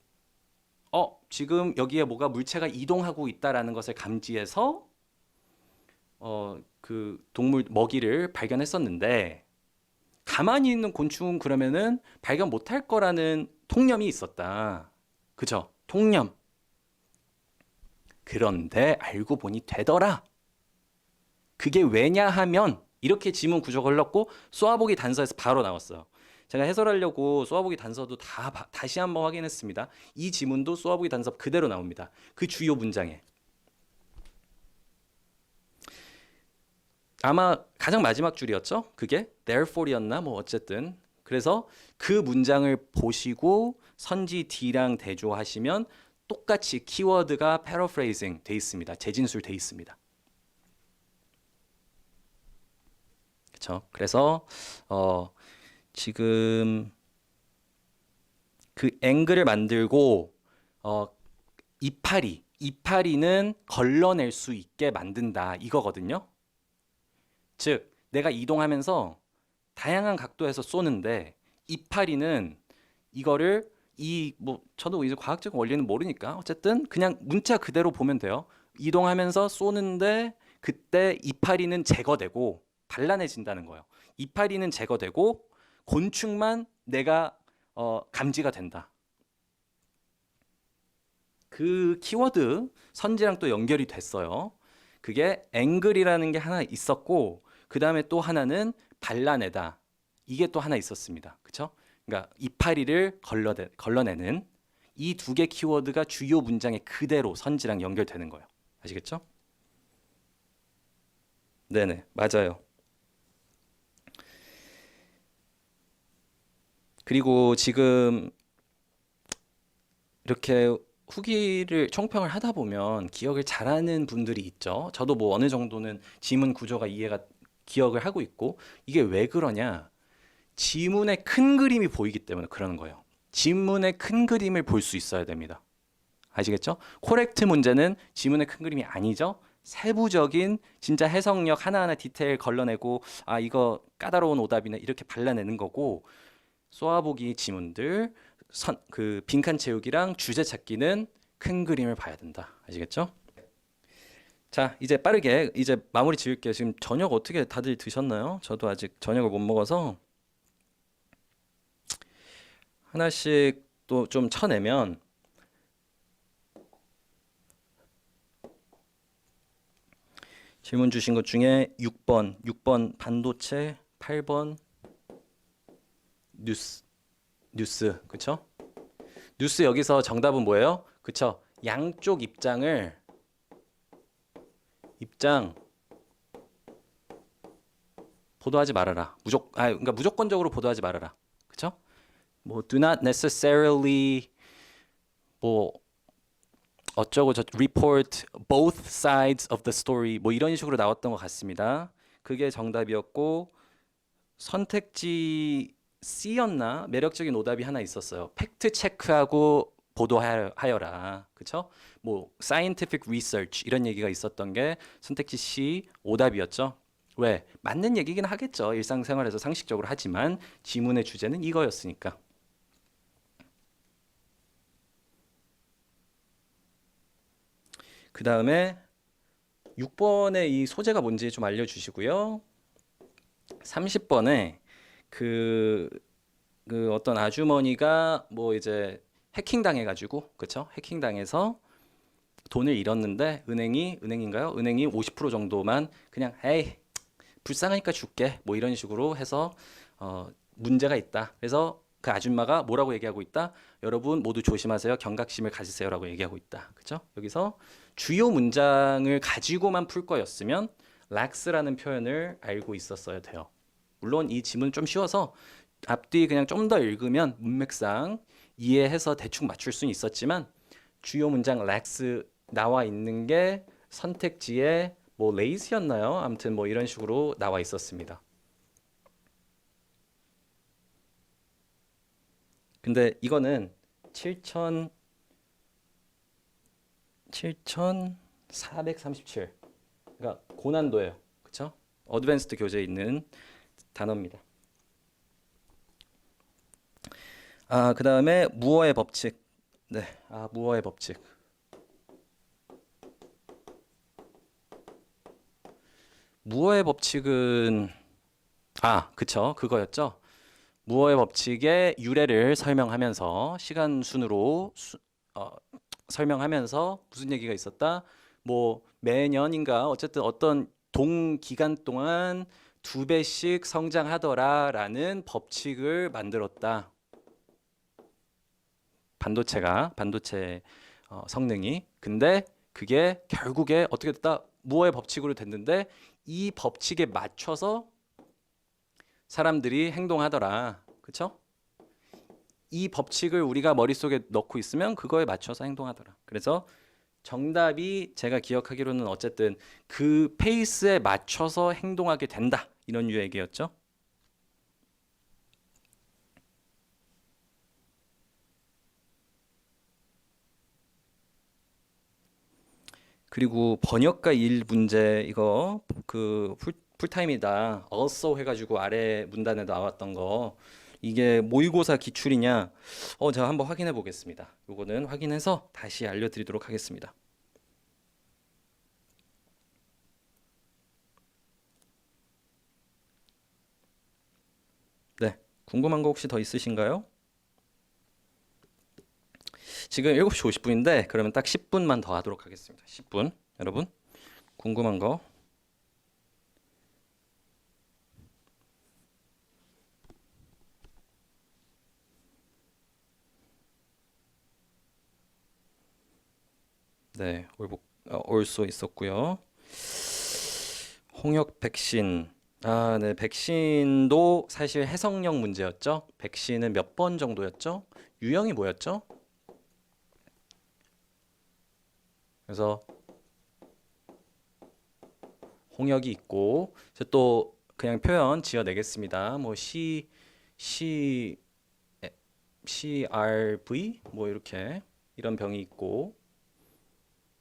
지금 여기에 뭐가 물체가 이동하고 있다라는 것을 감지해서 그 동물 먹이를 발견했었는데 가만히 있는 곤충은 그러면은 발견 못할 거라는 통념이 있었다. 그죠? 통념. 그런데 알고 보니 되더라. 그게 왜냐 하면 이렇게 지문 구조가 흘렀고 쏘아보기 단서에서 바로 나왔어요. 제가 해설하려고 쏘아보기 단서도 다시 한번 확인했습니다. 이 지문도 쏘아보기 단서 그대로 나옵니다. 그 주요 문장에. 아마 가장 마지막 줄이었죠? 그게 therefore였나? 뭐 어쨌든 그래서 그 문장을 보시고 선지 D랑 대조하시면 똑같이 키워드가 paraphrasing 돼 있습니다. 재진술 돼 있습니다. 그렇죠? 그래서 지금 그 앵글을 만들고 이파리는 걸러낼 수 있게 만든다 이거거든요. 즉 내가 이동하면서 다양한 각도에서 쏘는데 이파리는 이거를 뭐 저도 이제 과학적 원리는 모르니까 어쨌든 그냥 문자 그대로 보면 돼요. 이동하면서 쏘는데 그때 이파리는 제거되고 발란해진다는 거예요. 이파리는 제거되고 곤충만 내가 감지가 된다. 그 키워드 선지랑 또 연결이 됐어요. 그게 앵글이라는 게 하나 있었고 그 다음에 또 하나는 발라내다. 이게 또 하나 있었습니다. 그렇죠? 그러니까 이파리를 걸러내는 이 두 개 키워드가 주요 문장에 그대로 선지랑 연결되는 거예요. 아시겠죠? 네네, 맞아요. 그리고 지금 이렇게 후기를 총평을 하다 보면 기억을 잘하는 분들이 있죠. 저도 뭐 어느 정도는 지문 구조가 기억을 하고 있고 이게 왜 그러냐? 지문의 큰 그림이 보이기 때문에 그러는 거예요. 지문의 큰 그림을 볼 수 있어야 됩니다. 아시겠죠? 코렉트 문제는 지문의 큰 그림이 아니죠. 세부적인 진짜 해석력 하나하나 디테일 걸러내고 이거 까다로운 오답이네 이렇게 발라내는 거고 쏘아보기 지문들 그 빈칸 채우기랑 주제 찾기는 큰 그림을 봐야 된다. 아시겠죠? 자, 이제 빠르게 이제 마무리 지을게요. 지금 저녁 어떻게 다들 드셨나요? 저도 아직 저녁을 못 먹어서 하나씩 또 좀 쳐내면 질문 주신 것 중에 6번 반도체, 8번 뉴스, 그쵸? 뉴스 여기서 정답은 뭐예요? 그쵸? 양쪽 입장 보도하지 말아라. 그러니까 무조건적으로 보도하지 말아라. 그쵸? 뭐 do not necessarily 뭐 어쩌고 report both sides of the story 뭐 이런 식으로 나왔던 것 같습니다. 그게 정답이었고 선택지 C였나? 매력적인 오답이 하나 있었어요. 팩트 체크하고 보도하여라. 그쵸? 뭐 scientific research 이런 얘기가 있었던 게 선택지 C 오답이었죠. 왜? 맞는 얘기긴 하겠죠. 일상생활에서 상식적으로 하지만 지문의 주제는 이거였으니까. 그 다음에 6번의 이 소재가 뭔지 좀 알려주시고요. 30번에 그 어떤 아주머니가 뭐 이제 해킹당해가지고 그쵸? 해킹당해서 돈을 잃었는데 은행인가요? 은행이 50% 정도만 그냥 에이 불쌍하니까 줄게 뭐 이런 식으로 해서 문제가 있다. 그래서 그 아줌마가 뭐라고 얘기하고 있다? 여러분 모두 조심하세요. 경각심을 가지세요라고 얘기하고 있다. 그죠? 여기서 주요 문장을 가지고만 풀 거였으면 lax라는 표현을 알고 있었어야 돼요. 물론 이 지문 좀 쉬워서 앞뒤 그냥 좀 더 읽으면 문맥상 이해해서 대충 맞출 수는 있었지만 주요 문장 lax 나와 있는 게 선택지에 뭐 lazy였나요? 아무튼 뭐 이런 식으로 나와 있었습니다. 근데 이거는 7,000 7437. 그러니까 고난도예요. 그렇죠? 어드밴스드 교재에 있는 단어입니다. 그다음에 무어의 법칙. 네. 무어의 법칙. 무어의 법칙은 그쵸. 그거였죠. 무어의 법칙의 유래를 설명하면서 시간 순으로 설명하면서 무슨 얘기가 있었다? 뭐 매년인가 어쨌든 어떤 동기간 동안 2배씩 성장하더라라는 법칙을 만들었다. 반도체 성능이. 근데 그게 결국에 어떻게 됐다? 무어의 법칙으로 됐는데 이 법칙에 맞춰서 사람들이 행동하더라. 그쵸? 이 법칙을 우리가 머릿속에 넣고 있으면 그거에 맞춰서 행동하더라. 그래서 정답이 제가 기억하기로는 어쨌든 그 페이스에 맞춰서 행동하게 된다. 이런 류의 얘기였죠. 그리고 번역가 일 문제 이거 그 풀타임이다. also 해가지고 아래 문단에 나왔던 거 이게 모의고사 기출이냐? 제가 한번 확인해 보겠습니다. 요거는 확인해서 다시 알려드리도록 하겠습니다. 네, 궁금한 거 혹시 더 있으신가요? 지금 7시 50분인데 그러면 딱 10분만 더 하도록 하겠습니다. 10분. 여러분 궁금한 거 네, 올소 있었고요. 홍역 백신. 네, 백신도 사실 해석력 문제였죠. 백신은 몇 번 정도였죠? 유형이 뭐였죠? 그래서 홍역이 있고 또 그냥 표현 지어내겠습니다. 뭐 CRV 뭐 이렇게 이런 병이 있고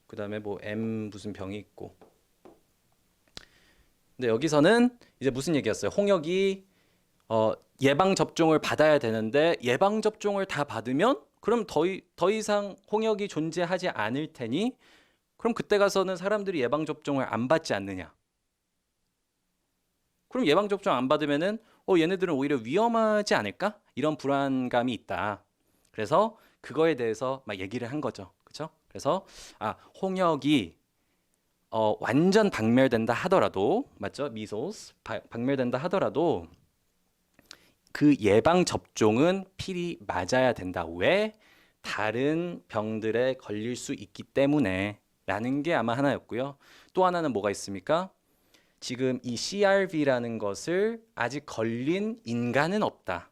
그 다음에 뭐 M 무슨 병이 있고. 근데 여기서는 이제 무슨 얘기였어요? 홍역이 예방 접종을 받아야 되는데 예방 접종을 다 받으면 그럼 더 이상 홍역이 존재하지 않을 테니 그럼 그때 가서는 사람들이 예방 접종을 안 받지 않느냐? 그럼 예방 접종 안 받으면은 얘네들은 오히려 위험하지 않을까? 이런 불안감이 있다. 그래서 그거에 대해서 막 얘기를 한 거죠. 그렇죠? 그래서 홍역이 완전 박멸된다 하더라도 맞죠? 미소스 박멸된다 하더라도 그 예방 접종은 필히 맞아야 된다. 왜? 다른 병들에 걸릴 수 있기 때문에 라는 게 아마 하나였고요. 또 하나는 뭐가 있습니까? 지금 이 CRV라는 것을 아직 걸린 인간은 없다.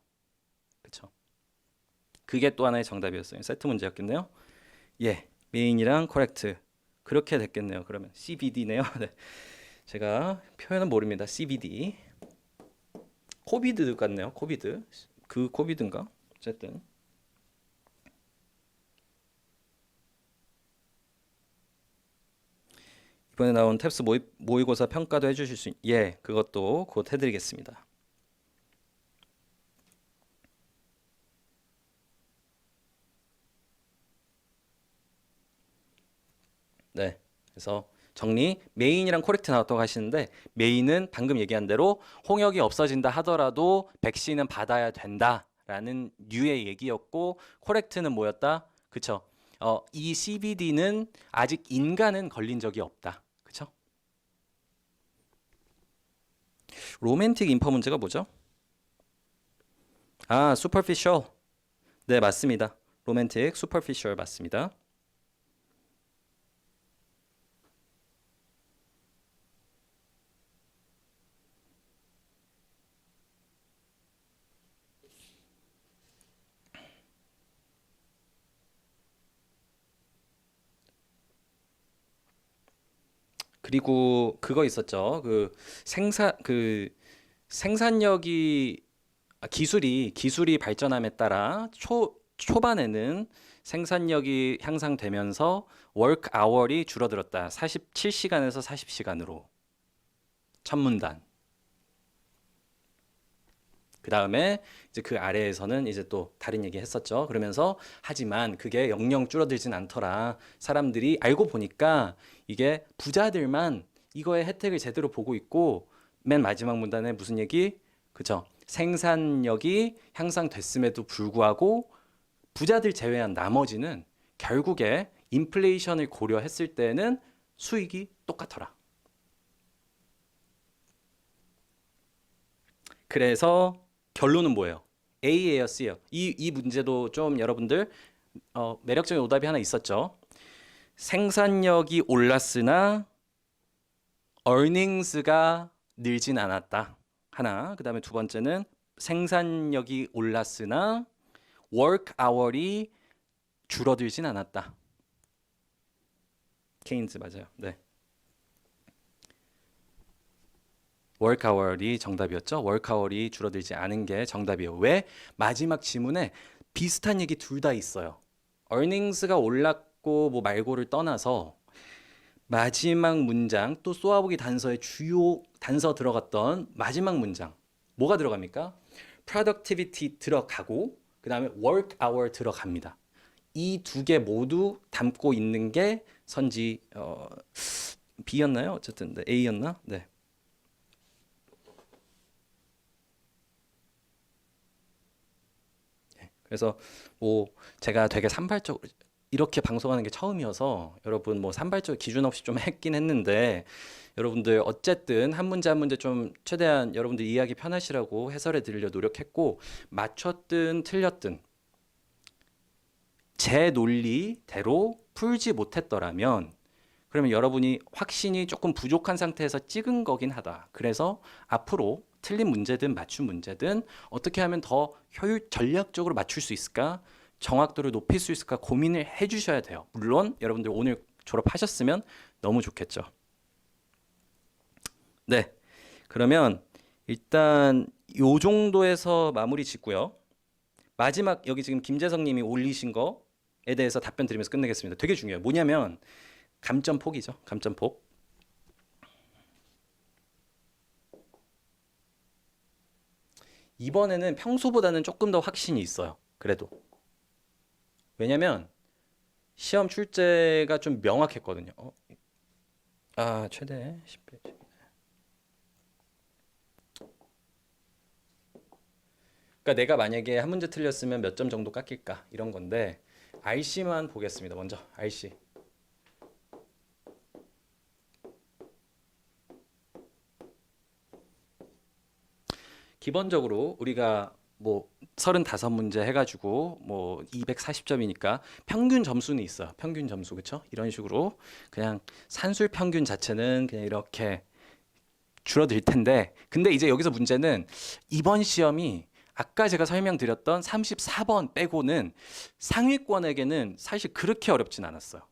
그렇죠? 그게 또 하나의 정답이었어요. 세트 문제였겠네요. 예, 메인이랑 코렉트 그렇게 됐겠네요. 그러면 CBD네요. 네. 제가 표현은 모릅니다. CBD. 코비드 같네요. 코비드. 그 코비드인가? 어쨌든. 이번에 나온 탭스 모의고사 평가도 해주실 수 그것도 곧 해드리겠습니다. 네, 그래서 정리, 메인이랑 코렉트 나왔다고 하시는데 메인은 방금 얘기한 대로 홍역이 없어진다 하더라도 백신은 받아야 된다라는 류의 얘기였고 코렉트는 뭐였다? 그쵸? 이 CBD는 아직 인간은 걸린 적이 없다. 그쵸? 로맨틱 인퍼 문제가 뭐죠? superficial. 네, 맞습니다. 로맨틱, superficial 맞습니다. 그리고 그거 있었죠. 생산력이 기술이 발전함에 따라 초반에는 생산력이 향상되면서 work hour이 줄어들었다. 47시간에서 40시간으로. 첫 문단. 그 다음에 이제 그 아래에서는 이제 또 다른 얘기 했었죠. 그러면서 하지만 그게 영영 줄어들진 않더라. 사람들이 알고 보니까 이게 부자들만 이거의 혜택을 제대로 보고 있고 맨 마지막 문단에 무슨 얘기? 그죠? 생산력이 향상됐음에도 불구하고 부자들 제외한 나머지는 결국에 인플레이션을 고려했을 때는 수익이 똑같더라. 그래서 결론은 뭐예요? A예요, C예요? 이 문제도 좀 여러분들 매력적인 오답이 하나 있었죠. 생산력이 올랐으나 earnings가 늘진 않았다. 하나. 그 다음에 두 번째는 생산력이 올랐으나 work hour이 줄어들진 않았다. 케인즈 맞아요. 네. work hour이 정답이었죠. work hour이 줄어들지 않은 게 정답이에요. 왜? 마지막 지문에 비슷한 얘기 둘 다 있어요. earnings가 올랐고 뭐 말고를 떠나서 마지막 문장 또 쏘아보기 단서의 주요 단서 들어갔던 마지막 문장 뭐가 들어갑니까? productivity 들어가고 그 다음에 work hour 들어갑니다. 이 두 개 모두 담고 있는 게 선지 B였나요? 어쨌든 네, A였나? 네. 그래서 뭐 제가 되게 산발적으로 이렇게 방송하는 게 처음이어서 여러분 뭐 산발적 기준 없이 좀 했긴 했는데 여러분들 어쨌든 한 문제 한 문제 좀 최대한 여러분들 이해하기 편하시라고 해설해 드리려 노력했고 맞췄든 틀렸든 제 논리대로 풀지 못했더라면 그러면 여러분이 확신이 조금 부족한 상태에서 찍은 거긴 하다. 그래서 앞으로 틀린 문제든 맞춘 문제든 어떻게 하면 더 전략적으로 맞출 수 있을까? 정확도를 높일 수 있을까? 고민을 해주셔야 돼요. 물론 여러분들 오늘 졸업하셨으면 너무 좋겠죠. 네, 그러면 일단 요 정도에서 마무리 짓고요. 마지막 여기 지금 김재성 님이 올리신 거에 대해서 답변 드리면서 끝내겠습니다. 되게 중요해요. 뭐냐면 감점폭이죠. 감점폭. 이번에는 평소보다는 조금 더 확신이 있어요. 그래도. 왜냐면 시험 출제가 좀 명확했거든요. 최대 10배. 그러니까 내가 만약에 한 문제 틀렸으면 몇 점 정도 깎일까? 이런 건데 RC만 보겠습니다. 먼저 RC. 기본적으로 우리가 뭐 35문제 해가지고 뭐 240점이니까 평균 점수는 있어요. 평균 점수 그쵸? 이런 식으로 그냥 산술 평균 자체는 그냥 이렇게 줄어들 텐데 근데 이제 여기서 문제는 이번 시험이 아까 제가 설명드렸던 34번 빼고는 상위권에게는 사실 그렇게 어렵진 않았어요.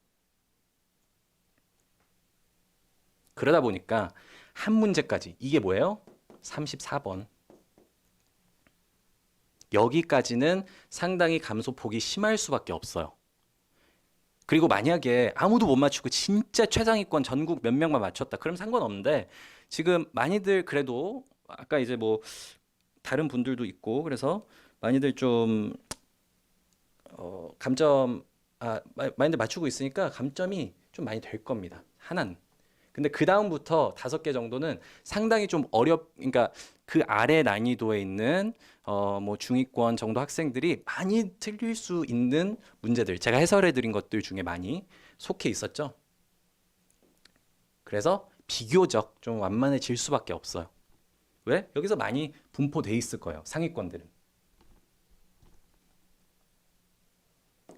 그러다 보니까 한 문제까지 이게 뭐예요? 34번. 여기까지는 상당히 감소폭이 심할 수밖에 없어요. 그리고 만약에 아무도 못 맞추고 진짜 최상위권 전국 몇 명만 맞췄다. 그럼 상관없는데 지금 많이들 그래도 아까 이제 뭐 다른 분들도 있고 그래서 많이들 좀 감점 많이들 맞추고 있으니까 감점이 좀 많이 될 겁니다. 하나는. 근데 그 다음부터 5개 정도는 상당히 좀 그러니까 그 아래 난이도에 있는 뭐 중위권 정도 학생들이 많이 틀릴 수 있는 문제들 제가 해설해 드린 것들 중에 많이 속해 있었죠. 그래서 비교적 좀 완만해질 수밖에 없어요. 왜? 여기서 많이 분포돼 있을 거예요. 상위권들은.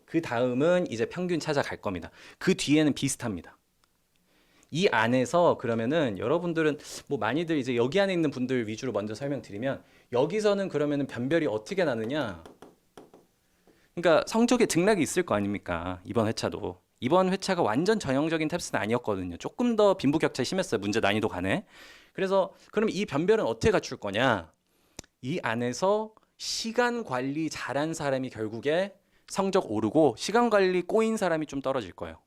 그 다음은 이제 평균 찾아갈 겁니다. 그 뒤에는 비슷합니다. 이 안에서 그러면은 여러분들은 뭐 많이들 이제 여기 안에 있는 분들 위주로 먼저 설명드리면 여기서는 그러면은 변별이 어떻게 나느냐? 그러니까 성적에 등락이 있을 거 아닙니까? 이번 회차도. 이번 회차가 완전 전형적인 탭스는 아니었거든요. 조금 더 빈부격차 심했어요. 문제 난이도 간에. 그래서 그럼 이 변별은 어떻게 갖출 거냐? 이 안에서 시간 관리 잘한 사람이 결국에 성적 오르고 시간 관리 꼬인 사람이 좀 떨어질 거예요.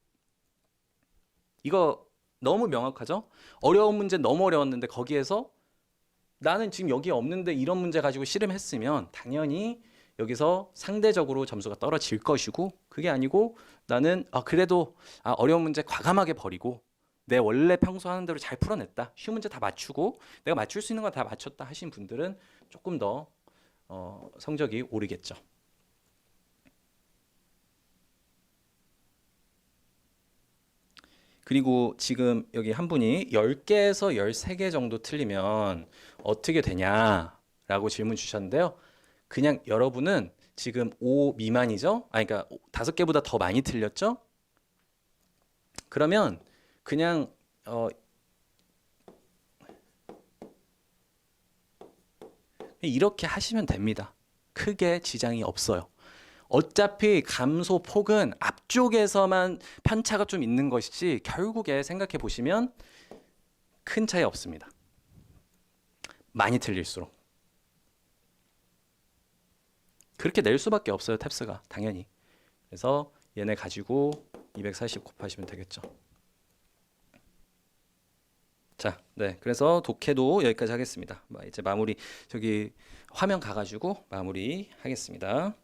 이거 너무 명확하죠? 어려운 문제 너무 어려웠는데 거기에서 나는 지금 여기에 없는데 이런 문제 가지고 씨름했으면 당연히 여기서 상대적으로 점수가 떨어질 것이고, 그게 아니고 나는 그래도 어려운 문제 과감하게 버리고 내 원래 평소 하는 대로 잘 풀어냈다, 쉬운 문제 다 맞추고 내가 맞출 수 있는 거 다 맞췄다 하신 분들은 조금 더 성적이 오르겠죠. 그리고 지금 여기 한 분이 10개에서 13개 정도 틀리면 어떻게 되냐라고 질문 주셨는데요. 그냥 여러분은 지금 5 미만이죠? 그러니까 5개보다 더 많이 틀렸죠? 그러면 그냥 이렇게 하시면 됩니다. 크게 지장이 없어요. 어차피 감소 폭은 앞쪽에서만 편차가 좀 있는 것이지 결국에 생각해 보시면 큰 차이 없습니다. 많이 틀릴수록. 그렇게 낼 수밖에 없어요, 탭스가. 당연히. 그래서 얘네 가지고 240 곱하시면 되겠죠. 자, 네. 그래서 독해도 여기까지 하겠습니다. 이제 마무리, 저기 화면 가가지고 마무리 하겠습니다.